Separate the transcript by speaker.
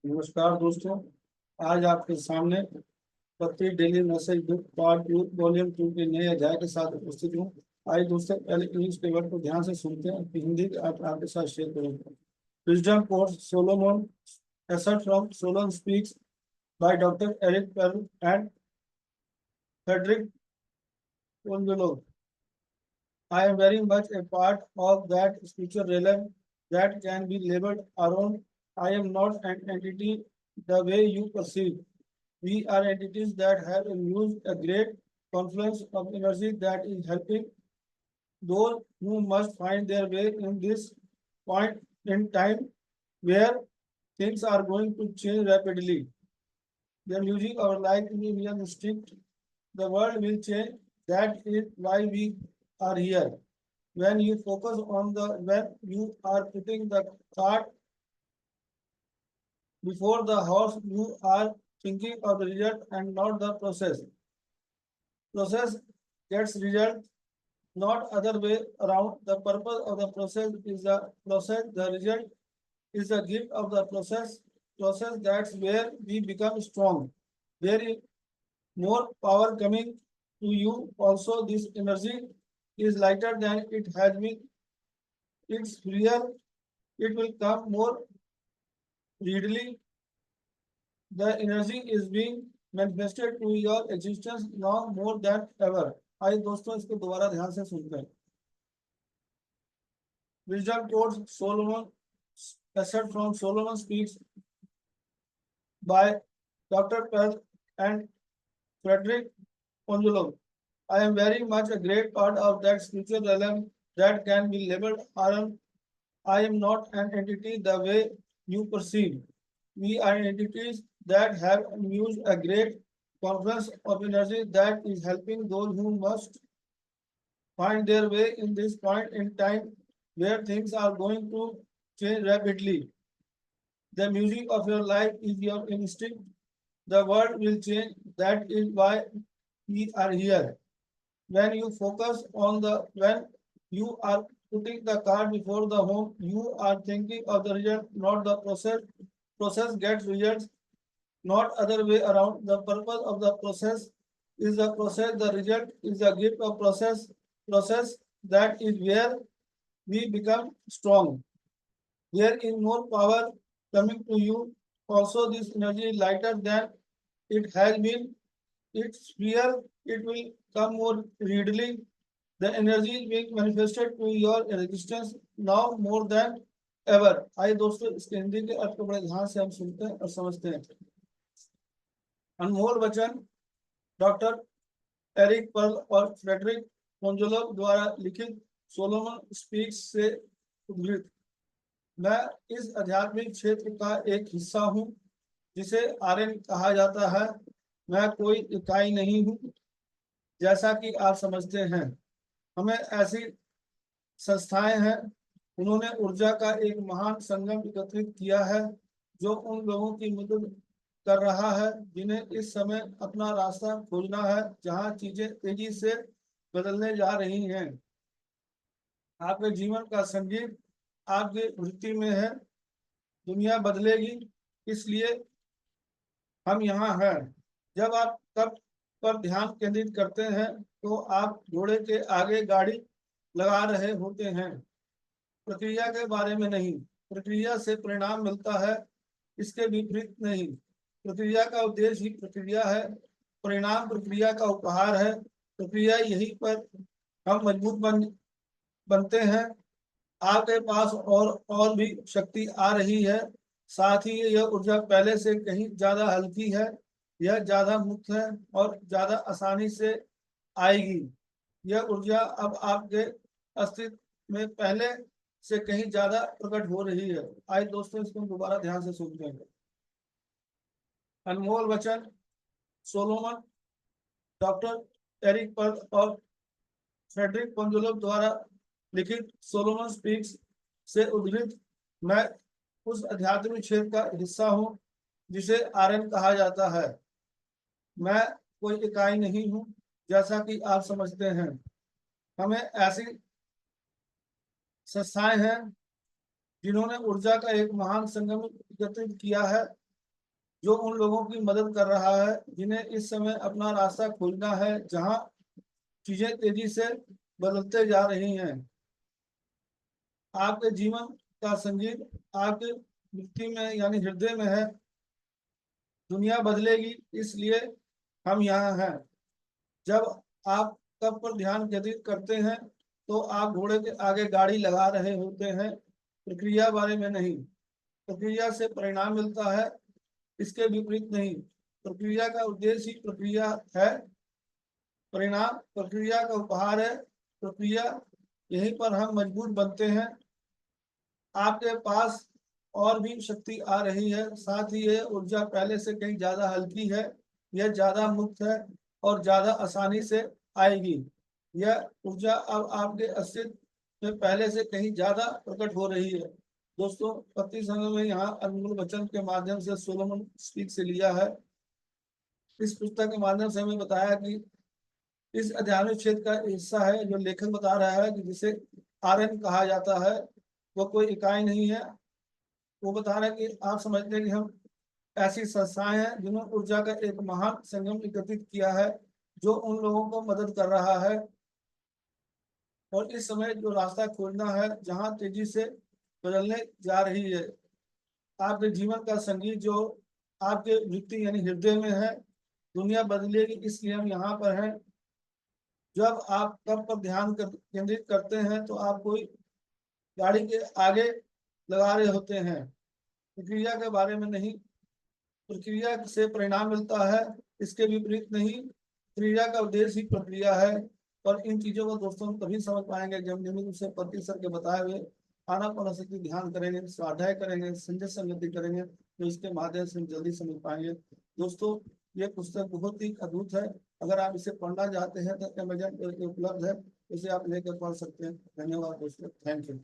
Speaker 1: नमस्कार दोस्तों। आज आपके सामने पत्री daily message book part 2 volume 2 के नए अध्याय के साथ उपस्थित हूँ। आइए दोस्तों, पहले इंग्लिश के वर्ड को ध्यान से सुनते हैं, फिर हिंदी आपके साथ शेयर करूँगा। Wisdom course Solomon asset from Solon speaks by doctor Eric Perl and Frederick Pongolo. I am very much a part of that spiritual realm that can be labeled around. I am not an entity the way you perceive. We are entities that have used a great confluence of energy that is helping those who must find their way in this point in time where things are going to change rapidly. The music our life is real instinct. The world will change. That is why we are here. When you focus on when you are putting the cart before the horse, you are thinking of the result and not the process. Process gets result, not other way around. The purpose of the process is the process. The result is the gift of the process. Process, that's where we become strong. There is more power coming to you. Also, this energy is lighter than it has been. It's real. It will come more readily. The energy is being manifested to your existence now more than ever. आइए दोस्तों, इसको दोबारा ध्यान से सुनते हैं। Wisdom quotes Solomon, excerpt from Solomon Speaks by Dr. Pearl and Frederick Pongolo. I am very much a great part of that spiritual realm that can be labeled Aram. I am not an entity the way you perceive. We are entities that have used a great confluence of energy that is helping those who must find their way in this point in time where things are going to change rapidly. The music of your life is your instinct. The world will change. That is why we are here. When you focus on when you are putting the cart before the home, you are thinking of the result, not the process. Process gets results, not other way around. The purpose of the process is the process. The result is the gift of process. Process, that is where we become strong. There is more power coming to you. Also, this energy is lighter than it has been. It's real. It will come more readily. The energy is being manifested to your existence now more than ever. आइए दोस्तों, इसके हिंदी के अर्थ को बड़े ध्यान से हम सुनते हैं और समझते हैं। अनमोल वचन डॉक्टर एरिक पर्ल और फ्रेडरिक पोंजोलो द्वारा लिखित सोलोमन स्पीक्स से उद्धृत। मैं इस आध्यात्मिक क्षेत्र का एक हिस्सा हूँ जिसे आर्यन कहा जाता है। मैं कोई इकाई नहीं हूँ, जैसा कि आप समझते हैं। हमें ऐसी संस्थाएं हैं, उन्होंने ऊर्जा का एक महान संगम एकत्रित किया है जो उन लोगों की मदद कर रहा है जिन्हें इस समय अपना रास्ता खोजना है, जहां चीजें तेजी से बदलने जा रही हैं। आपके जीवन का संगीत आपकी वृत्ति में है। दुनिया बदलेगी, इसलिए हम यहाँ हैं। जब आप तब पर ध्यान केंद्रित करते हैं तो आप घोड़े के आगे गाड़ी लगा रहे होते हैं, प्रक्रिया के बारे में नहीं। प्रक्रिया से परिणाम मिलता है, इसके विपरीत नहीं। प्रक्रिया का उद्देश्य ही प्रक्रिया है, परिणाम प्रक्रिया का उपहार है। प्रक्रिया यहीं पर हम मजबूत बनते हैं। आपके पास और भी शक्ति आ रही है। साथ ही यह ऊर्जा पहले से कहीं ज्यादा हल्की है। यह ज्यादा मुक्त है और ज्यादा आसानी से आएगी। यह ऊर्जा अब आपके अस्तित्व में पहले से कहीं ज्यादा प्रकट हो रही है। आइए दोस्तों, इसको दोबारा ध्यान से सुनते हैं। अनमोल वचन सोलोमन डॉक्टर एरिक पर्ल और फ्रेडरिक पोंजोलो द्वारा लिखित सोलोमन स्पीक्स से उद्धृत। मैं उस आध्यात्मिक क्षेत्र का हिस्सा हूँ जिसे आर्यन कहा जाता है। मैं कोई इकाई नहीं हूँ, जैसा कि आप समझते हैं। हमें ऐसी संस्थाएं हैं जिन्होंने ऊर्जा का एक महान संगम एकत्रित किया है जो उन लोगों की मदद कर रहा है जिन्हें इस समय अपना रास्ता खोजना है, जहां चीजें तेजी से बदलते जा रही हैं। आपके जीवन का संगीत आपके मुट्ठी में यानी हृदय में है। दुनिया बदलेगी, इसलिए हम यहाँ हैं। जब आप कब पर ध्यान केंद्रित करते हैं तो आप घोड़े के आगे गाड़ी लगा रहे होते हैं, प्रक्रिया बारे में नहीं। प्रक्रिया से परिणाम मिलता है, इसके विपरीत नहीं। प्रक्रिया का उद्देश्य ही प्रक्रिया है, परिणाम प्रक्रिया का उपहार है। प्रक्रिया, यहीं पर हम मजबूत बनते हैं। आपके पास और भी शक्ति आ रही है, साथ ही यह ऊर्जा पहले से कहीं ज्यादा हल्की है। यह ज्यादा मुक्त है और ज्यादा आसानी से आएगी। यह ऊर्जा अब आपके अस्तित्व में पहले से कहीं ज्यादा प्रकट हो रही है। दोस्तों, पति संघ में यहाँ अनमोल वचन के माध्यम से सोलोमन स्पीक से लिया है। इस पुस्तक के माध्यम से हमें बताया कि इस अध्यात्मिक क्षेत्र का हिस्सा है जो लेखक बता रहा है कि जिसे आर्यन कहा जाता है, वो कोई इकाई नहीं है। वो बता रहा है कि आप समझते हैं कि हम ऐसी संस्थाएं हैं जिन्होंने ऊर्जा का एक महान संगम एकत्रित किया है, जो उन लोगों को मदद कर रहा है। और इस समय जो रास्ता खोजना है, जहां तेजी से बदलने जा रही है। आपके जीवन का संगीत जो आपके वृत्ति यानी हृदय में है। दुनिया बदलेगी, इसलिए हम यहाँ पर हैं। जब आप कब पर ध्यान केंद्रित करते हैं तो आप कोई गाड़ी के आगे लगा रहे होते हैं, प्रक्रिया के बारे में नहीं। प्रक्रिया से परिणाम मिलता है, इसके विपरीत नहीं। क्रिया का उद्देश्य ही प्रक्रिया है। और इन चीजों को दोस्तों हम तभी समझ पाएंगे जब जमीन से पति सर के बताए हुए आनापानसति ध्यान करेंगे, स्वाध्याय करेंगे, संजय संगति करेंगे, तो इसके माध्यम से हम जल्दी समझ पाएंगे। दोस्तों, ये पुस्तक बहुत ही अद्भुत है। अगर आप इसे पढ़ना चाहते हैं तो अमेजन पर उपलब्ध है, इसे आप लेकर पढ़ सकते हैं। धन्यवाद दोस्तों, थैंक यू।